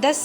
10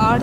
8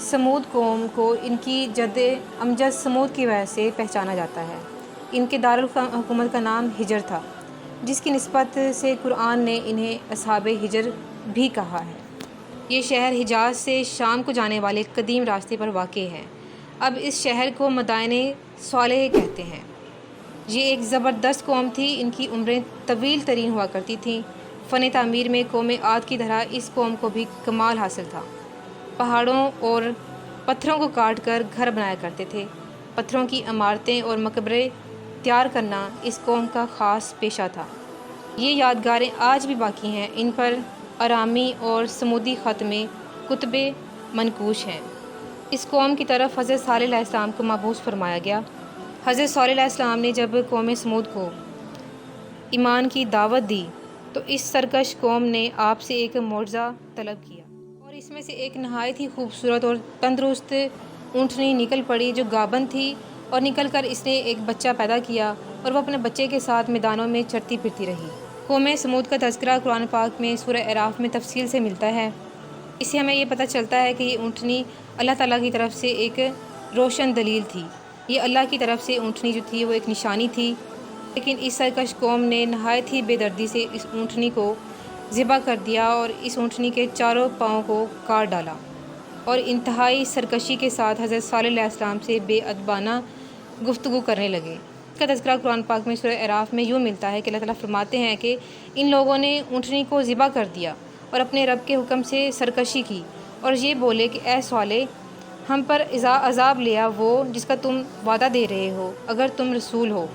سمود قوم کو ان کی جد امجد سمود کی وجہ سے پہچانا جاتا ہے۔ ان کے دارالحکومت کا نام حجر تھا، جس کی نسبت سے قرآن نے انہیں اصحاب حجر بھی کہا ہے۔ یہ شہر حجاز سے شام کو جانے والے قدیم راستے پر واقع ہے۔ اب اس شہر کو مدائن صالح کہتے ہیں۔ یہ ایک زبردست قوم تھی، ان کی عمریں طویل ترین ہوا کرتی تھیں۔ فن تعمیر میں قوم عاد کی طرح اس قوم کو بھی کمال حاصل تھا۔ پہاڑوں اور پتھروں کو کاٹ کر گھر بنایا کرتے تھے۔ پتھروں کی عمارتیں اور مقبرے تیار کرنا اس قوم کا خاص پیشہ تھا۔ یہ یادگاریں آج بھی باقی ہیں۔ ان پر ارامی اور سمودی خط میں کتب منقوش ہیں۔ اس قوم کی طرف حضرت صالح علیہ السلام کو مبعوث فرمایا گیا۔ حضرت صالح علیہ السلام نے جب قوم سمود کو ایمان کی دعوت دی تو اس سرکش قوم نے آپ سے ایک معجزہ طلب کیا، اور اس میں سے ایک نہایت ہی خوبصورت اور تندرست اونٹنی نکل پڑی جو گابن تھی، اور نکل کر اس نے ایک بچہ پیدا کیا اور وہ اپنے بچے کے ساتھ میدانوں میں چرتی پھرتی رہی۔ قوم سمود کا تذکرہ قرآن پاک میں سورہ اعراف میں تفصیل سے ملتا ہے۔ اس سے ہمیں یہ پتہ چلتا ہے کہ یہ اونٹنی اللہ تعالیٰ کی طرف سے ایک روشن دلیل تھی۔ یہ اللہ کی طرف سے اونٹنی جو تھی وہ ایک نشانی تھی، لیکن اس سرکش قوم نے نہایت ہی بے دردی سے اس اونٹنی کو ذبح کر دیا اور اس اونٹنی کے چاروں پاؤں کو کاٹ ڈالا، اور انتہائی سرکشی کے ساتھ حضرت صالح علیہ السلام سے بے ادبانہ گفتگو کرنے لگے۔ اس کا تذکرہ قرآن پاک میں سورہ اعراف میں یوں ملتا ہے کہ اللہ تعالیٰ فرماتے ہیں کہ ان لوگوں نے اونٹنی کو ذبح کر دیا اور اپنے رب کے حکم سے سرکشی کی، اور یہ بولے کہ اے صالح، ہم پر عذاب لیا وہ جس کا تم وعدہ دے رہے ہو اگر تم رسول ہو۔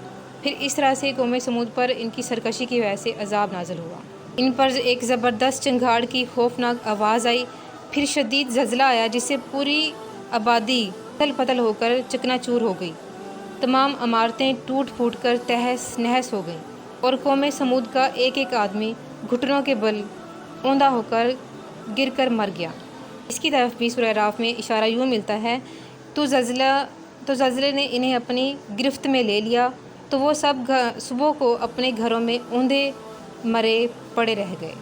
پھر اس طرح سے قوم سمود پر ان کی سرکشی کی وجہ سے عذاب نازل ہوا۔ ان پر ایک زبردست چنگھاڑ کی خوفناک آواز آئی، پھر شدید زلزلہ آیا جس سے پوری آبادی پتل پتل ہو کر چکنا چور ہو گئی۔ تمام عمارتیں ٹوٹ پھوٹ کر تہس نہس ہو گئیں، اور قوم سمود کا ایک ایک آدمی گھٹنوں کے بل اوندا ہو کر گر کر مر گیا۔ اس کی طرف بھی سورہ اعراف میں اشارہ یوں ملتا ہے، تو زلزلے نے انہیں اپنی گرفت میں لے لیا، تو وہ سب صبح کو اپنے گھروں میں اوندے مرے پڑے رہ گئے۔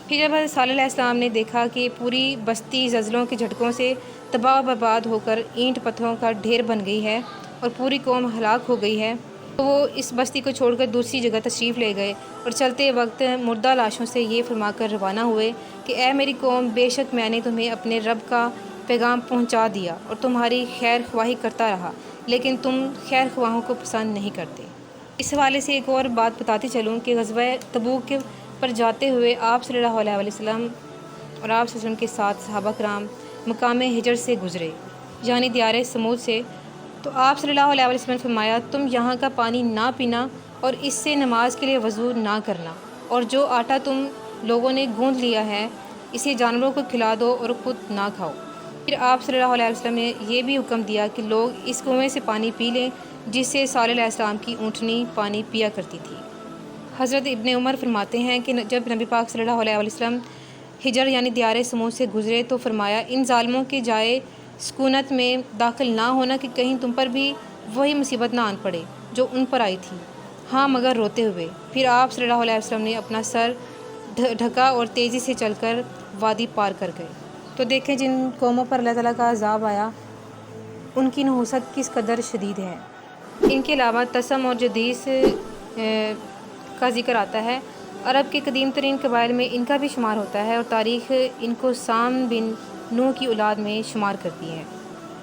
پھر جب حضرت صالح علیہ السلام نے دیکھا کہ پوری بستی زلزلوں کے جھٹکوں سے تباہ و برباد ہو کر اینٹ پتھروں کا ڈھیر بن گئی ہے اور پوری قوم ہلاک ہو گئی ہے، تو وہ اس بستی کو چھوڑ کر دوسری جگہ تشریف لے گئے، اور چلتے وقت مردہ لاشوں سے یہ فرما کر روانہ ہوئے کہ اے میری قوم، بے شک میں نے تمہیں اپنے رب کا پیغام پہنچا دیا اور تمہاری خیر خواہی کرتا رہا، لیکن تم خیر خواہوں کو پسند نہیں کرتے۔ اس حوالے سے ایک اور بات بتاتی چلوں کہ غزوہ تبوک پر جاتے ہوئے آپ صلی اللہ علیہ وسلم اور آپ صلی اللہ علیہ وسلم کے ساتھ صحابہ کرام مقام حجر سے گزرے، یعنی دیار سمود سے، تو آپ صلی اللہ علیہ وسلم نے فرمایا، تم یہاں کا پانی نہ پینا اور اس سے نماز کے لیے وضو نہ کرنا، اور جو آٹا تم لوگوں نے گوندھ لیا ہے اسے جانوروں کو کھلا دو اور خود نہ کھاؤ۔ پھر آپ صلی اللہ علیہ وسلم نے یہ بھی حکم دیا کہ لوگ اس کنویں سے پانی پی لیں جس سے صالح علیہ السلام کی اونٹنی پانی پیا کرتی تھی۔ حضرت ابن عمر فرماتے ہیں کہ جب نبی پاک صلی اللہ علیہ وسلم حجر یعنی دیار سمود سے گزرے تو فرمایا، ان ظالموں کے جائے سکونت میں داخل نہ ہونا کہ کہیں تم پر بھی وہی مصیبت نہ آن پڑے جو ان پر آئی تھی، ہاں مگر روتے ہوئے۔ پھر آپ صلی اللہ علیہ وسلم نے اپنا سر ڈھکا اور تیزی سے چل کر وادی پار کر گئے۔ تو دیکھیں جن قوموں پر اللہ تعالیٰ کا عذاب آیا ان کی نحوست کس قدر شدید ہے۔ ان کے علاوہ تسم اور جدیس کا ذکر آتا ہے۔ عرب کے قدیم ترین قبائل میں ان کا بھی شمار ہوتا ہے، اور تاریخ ان کو سام بن نوح کی اولاد میں شمار کرتی ہے۔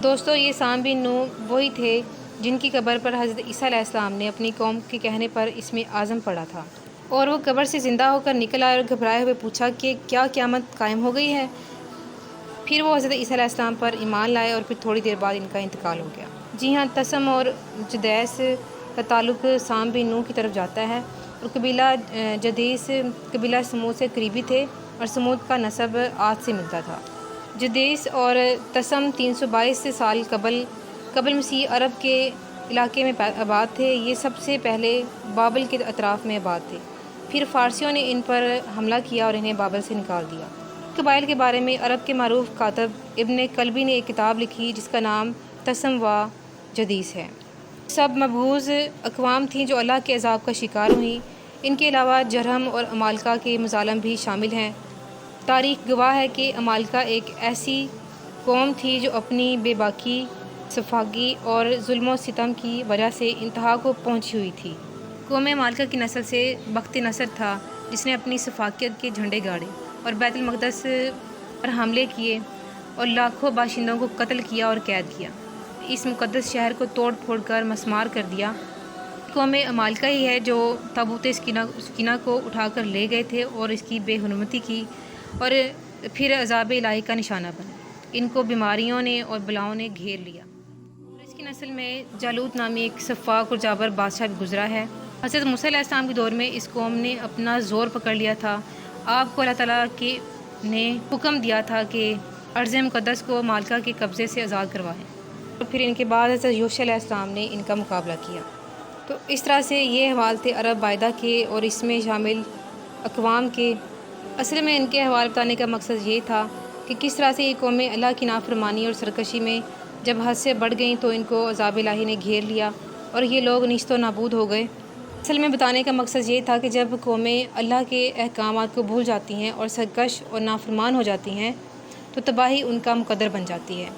دوستو، یہ سام بن نوح وہی تھے جن کی قبر پر حضرت عیسیٰ علیہ السلام نے اپنی قوم کے کہنے پر اسم اعظم پڑھا تھا، اور وہ قبر سے زندہ ہو کر نکل آئے اور گھبرائے ہوئے پوچھا کہ کیا قیامت قائم ہو گئی ہے؟ پھر وہ حضرت عیسیٰ علیہ السلام پر ایمان لائے، اور پھر تھوڑی دیر بعد ان کا انتقال ہو گیا۔ جی ہاں، تسم اور جدیس کا تعلق سام بن نوح کی طرف جاتا ہے، اور قبیلہ جدیس قبیلہ سمود سے قریبی تھے، اور سمود کا نسب عاد سے ملتا تھا۔ جدیس اور تسم 322 سال قبل مسیح عرب کے علاقے میں آباد تھے۔ یہ سب سے پہلے بابل کے اطراف میں آباد تھے، پھر فارسیوں نے ان پر حملہ کیا اور انہیں بابل سے نکال دیا۔ قبائل کے بارے میں عرب کے معروف کاتب ابن کلبی نے ایک کتاب لکھی جس کا نام تسم و جدیس ہے۔ سب مبعوض اقوام تھیں جو اللہ کے عذاب کا شکار ہوئیں۔ ان کے علاوہ جرہم اور عمالقہ کے مظالم بھی شامل ہیں۔ تاریخ گواہ ہے کہ عمالقہ ایک ایسی قوم تھی جو اپنی بے باکی، سفاکی اور ظلم و ستم کی وجہ سے انتہا کو پہنچی ہوئی تھی۔ قوم عمالقہ کی نسل سے بخت نصر تھا، جس نے اپنی سفاکیت کے جھنڈے گاڑے اور بیت المقدس پر حملے کیے اور لاکھوں باشندوں کو قتل کیا اور قید کیا۔ اس مقدس شہر کو توڑ پھوڑ کر مسمار کر دیا۔ قوم عمالقہ ہی ہے جو تابوت سکینہ کو اٹھا کر لے گئے تھے اور اس کی بے حرمتی کی اور پھر عذاب الہی کا نشانہ بنے۔ ان کو بیماریوں نے اور بلاؤں نے گھیر لیا۔ اور اس کی نسل میں جالوت نامی ایک سفاک اور جابر بادشاہ بھی گزرا ہے۔ حضرت موسیٰ علیہ السلام کے دور میں اس قوم نے اپنا زور پکڑ لیا تھا۔ آپ کو اللہ تعالیٰ نے حکم دیا تھا کہ ارض مقدس کو عمالقہ کے قبضے سے آزاد کروائیں، اور پھر ان کے بعد حضرت یوشع علیہ السلام نے ان کا مقابلہ کیا۔ تو اس طرح سے یہ احوال تھے عرب باعدہ کے اور اس میں شامل اقوام کے۔ اصل میں ان کے احوال بتانے کا مقصد یہ تھا کہ کس طرح سے یہ قومیں اللہ کی نافرمانی اور سرکشی میں جب حد سے بڑھ گئیں تو ان کو عذاب الہی نے گھیر لیا اور یہ لوگ نیست و نابود ہو گئے۔ اصل میں بتانے کا مقصد یہ تھا کہ جب قومیں اللہ کے احکامات کو بھول جاتی ہیں اور سرکش اور نافرمان ہو جاتی ہیں تو تباہی ان کا مقدر بن جاتی ہے۔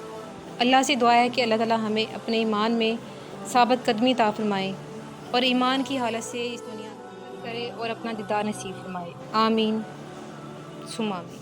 اللہ سے دعا ہے کہ اللہ تعالیٰ ہمیں اپنے ایمان میں ثابت قدمی عطا فرمائے اور ایمان کی حالت سے اس دنیا کرے اور اپنا دیدار نصیب فرمائے۔ آمین ثم آمین۔